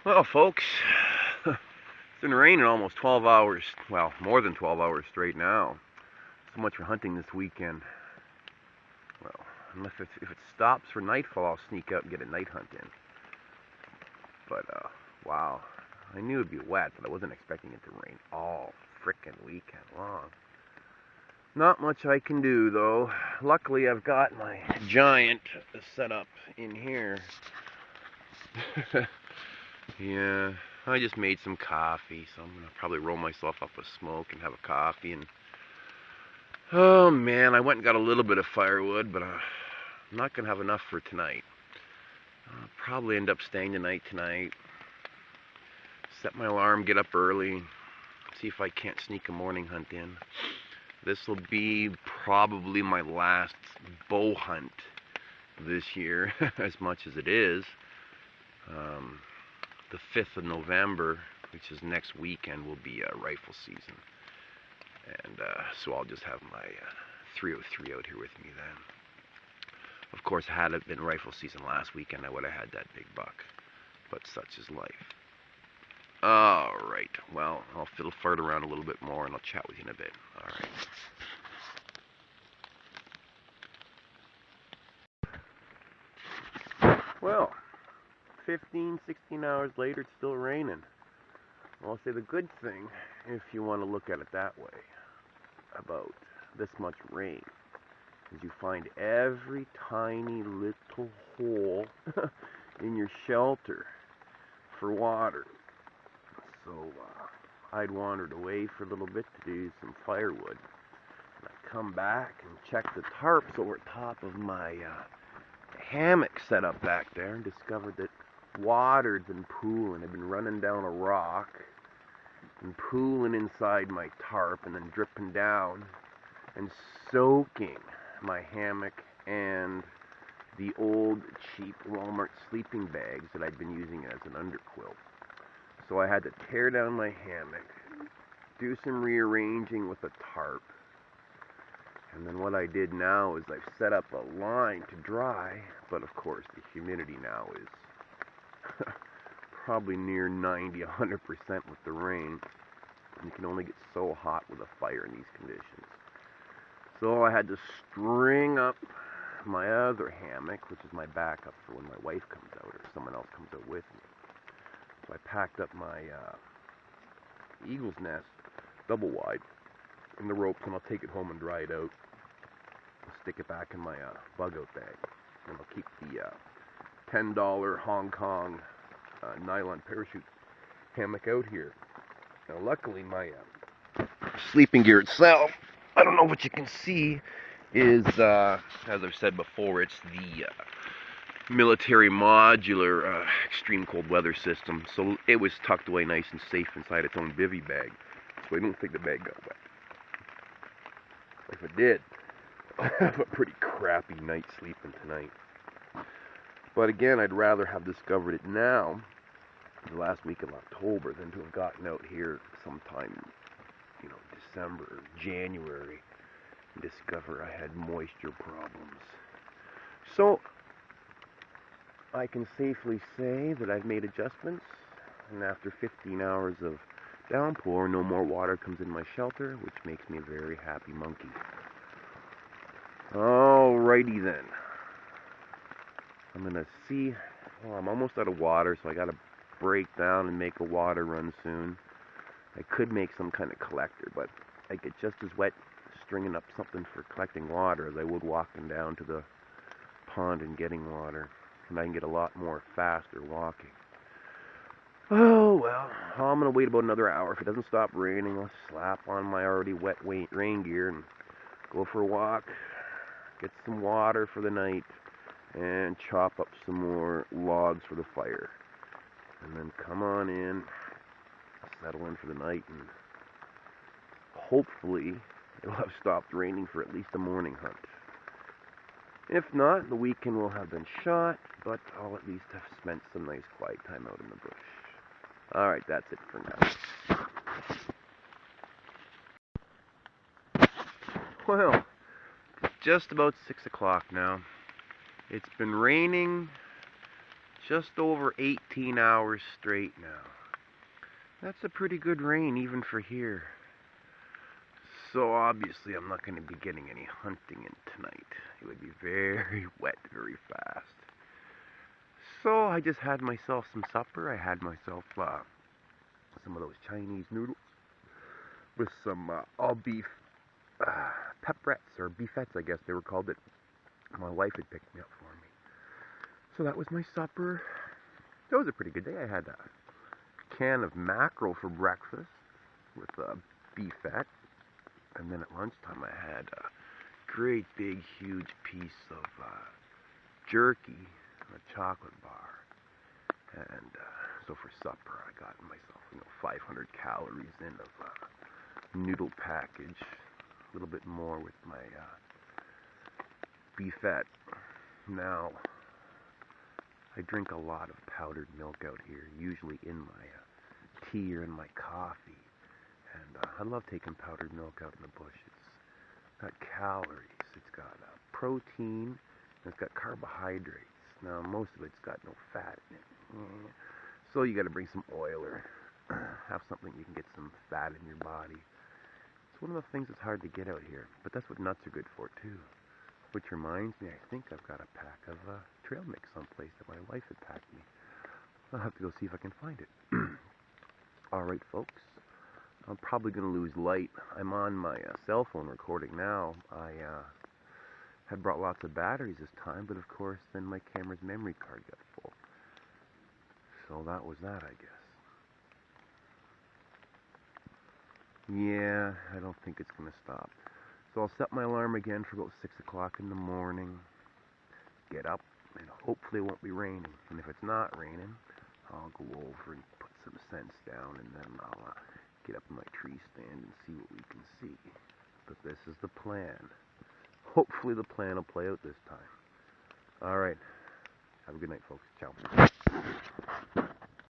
Well, folks, it's been raining almost 12 hours, well, more than 12 hours straight now. So much for hunting this weekend. Well, unless if it stops for nightfall, I'll sneak out and get a night hunt in. But, wow. I knew it'd be wet, but I wasn't expecting it to rain all frickin' weekend long. Not much I can do, though. Luckily, I've got my giant set up in here. Yeah, I just made some coffee, so I'm gonna probably roll myself up a smoke and have a coffee. And oh man, I went and got a little bit of firewood, but I'm not gonna have enough for tonight. I'll probably end up staying tonight. Set my alarm, get up early, see if I can't sneak a morning hunt in. This will be probably my last bow hunt this year, as much as it is. The 5th of November, which is next weekend, will be rifle season. And so I'll just have my 303 out here with me then. Of course, had it been rifle season last weekend, I would have had that big buck. But such is life. Alright, well, I'll fiddle fart around a little bit more and I'll chat with you in a bit. Alright. Well, 15, 16 hours later, it's still raining. Well, I'll say the good thing, if you want to look at it that way, about this much rain, is you find every tiny little hole in your shelter for water. So I'd wandered away for a little bit to do some firewood. And I come back and check the tarps over top of my hammock set up back there and discovered that water had been pooling. It had been running down a rock and pooling inside my tarp and then dripping down and soaking my hammock and the old cheap Walmart sleeping bags that I'd been using as an underquilt. So I had to tear down my hammock, do some rearranging with a tarp, and then what I did now is I've set up a line to dry, but of course the humidity now is probably near 90, 100% with the rain. You can only get so hot with a fire in these conditions. So I had to string up my other hammock, which is my backup for when my wife comes out or someone else comes out with me. So I packed up my eagle's nest, double wide, and the ropes, and I'll take it home and dry it out. I'll stick it back in my bug out bag, and I'll keep the $10 Hong Kong nylon parachute hammock out here. Now luckily my sleeping gear itself, I don't know what you can see, is, as I've said before, it's the military modular extreme cold weather system. So it was tucked away nice and safe inside its own bivy bag. So I don't think the bag got wet. If it did, I'll have a pretty crappy night sleeping tonight. But again, I'd rather have discovered it now, the last week of October, than to have gotten out here sometime, December, January, and discover I had moisture problems. So I can safely say that I've made adjustments, and after 15 hours of downpour, no more water comes in my shelter, which makes me a very happy monkey. Alrighty then. I'm gonna see, I'm almost out of water, so I gotta break down and make a water run soon. I could make some kind of collector, but I get just as wet stringing up something for collecting water as I would walking down to the pond and getting water. And I can get a lot more faster walking. Oh, well, I'm going to wait about another hour. If it doesn't stop raining, I'll slap on my already wet rain gear and go for a walk, get some water for the night, and chop up some more logs for the fire. And then come on in, settle in for the night, and hopefully it'll have stopped raining for at least a morning hunt. If not, the weekend will have been shot, but I'll at least have spent some nice quiet time out in the bush. Alright, that's it for now. Well, just about 6 o'clock now. It's been raining just over 18 hours straight now. That's a pretty good rain even for here. So obviously I'm not going to be getting any hunting in tonight. It would be very wet very fast. So I just had myself some supper. I had myself some of those Chinese noodles with some all beef pepperettes, or beefettes I guess they were called. It. My wife had picked me up for me. So that was my supper. That was a pretty good day. I had a can of mackerel for breakfast with a beefette. And then at lunchtime I had a great big huge piece of jerky and a chocolate bar. And so for supper I got myself 500 calories in of noodle package. A little bit more with my beefette. Now, I drink a lot of powdered milk out here, usually in my tea or in my coffee. And I love taking powdered milk out in the bush. It's got calories, it's got protein, and it's got carbohydrates. Now, most of it's got no fat in it. So you got to bring some oil or have something you can get some fat in your body. It's one of the things that's hard to get out here, but that's what nuts are good for too. Which reminds me, I think I've got a pack of trail mix someplace that my wife had packed me. I'll have to go see if I can find it. Alright folks, I'm probably going to lose light. I'm on my cell phone recording now. I had brought lots of batteries this time, but of course then my camera's memory card got full. So that was that, I guess. Yeah, I don't think it's going to stop. So I'll set my alarm again for about 6 o'clock in the morning. Get up, and hopefully it won't be raining. And if it's not raining, I'll go over and put some scents down, and then I'll get up in my tree stand and see what we can see. But this is the plan. Hopefully the plan will play out this time. Alright. Have a good night, folks. Ciao.